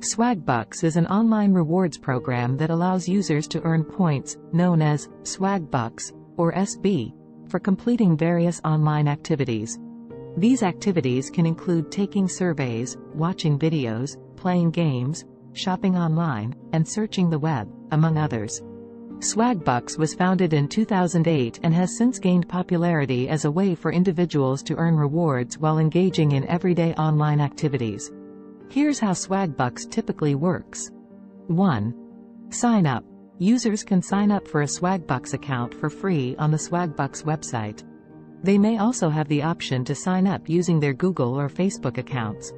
Swagbugs is an online rewards program that allows users to earn points, known as Swagbugs, or SB, for completing various online activities. These activities can include taking surveys, watching videos, playing games, shopping online, and searching the web, among others. Swagbugs was founded in 2008 and has since gained popularity as a way for individuals to earn rewards while engaging in everyday online activities. Here's how Swagbugs typically works. 1. Sign up. Users can sign up for a Swagbugs account for free on the Swagbugs website. They may also have the option to sign up using their Google or Facebook accounts.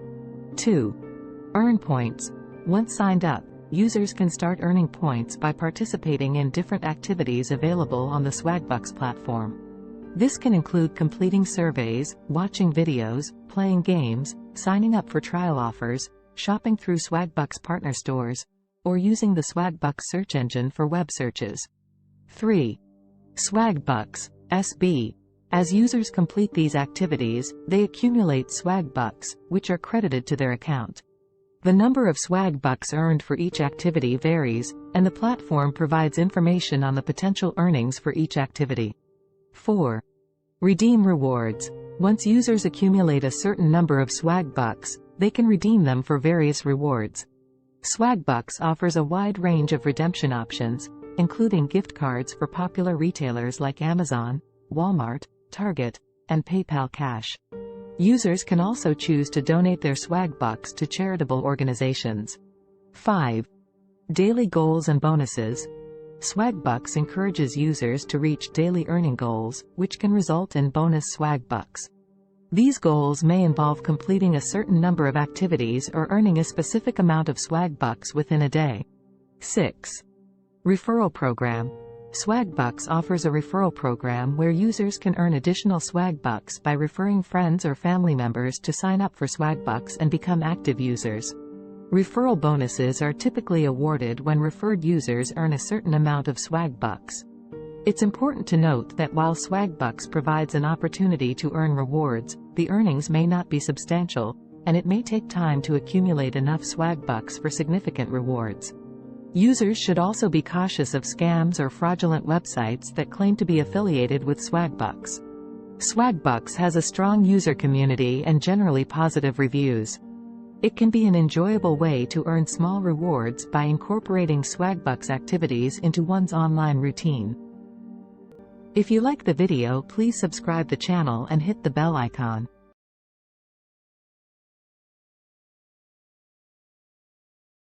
2. Earn points. Once signed up, users can start earning points by participating in different activities available on the Swagbugs platform. This can include completing surveys, watching videos, playing games, signing up for trial offers, shopping through Swagbugs partner stores, or using the Swagbugs search engine for web searches. 3. Swagbugs, SB. As users complete these activities, they accumulate Swagbugs, which are credited to their account. The number of Swagbugs earned for each activity varies, and the platform provides information on the potential earnings for each activity. 4. Redeem rewards. Once users accumulate a certain number of Swagbugs, they can redeem them for various rewards. Swagbugs offers a wide range of redemption options, including gift cards for popular retailers like Amazon, Walmart, Target, and PayPal Cash. Users can also choose to donate their Swagbugs to charitable organizations. 5. Daily goals and bonuses. Swagbugs encourages users to reach daily earning goals, which can result in bonus Swagbugs. These goals may involve completing a certain number of activities or earning a specific amount of Swagbugs within a day. 6. Referral program. Swagbugs offers a referral program where users can earn additional Swagbugs by referring friends or family members to sign up for Swagbugs and become active users. Referral bonuses are typically awarded when referred users earn a certain amount of Swagbugs. It's important to note that while Swagbugs provides an opportunity to earn rewards, the earnings may not be substantial, and it may take time to accumulate enough Swagbugs for significant rewards. Users should also be cautious of scams or fraudulent websites that claim to be affiliated with Swagbugs. Swagbugs has a strong user community and generally positive reviews. It can be an enjoyable way to earn small rewards by incorporating Swagbugs activities into one's online routine. If you like the video, please subscribe the channel and hit the bell icon.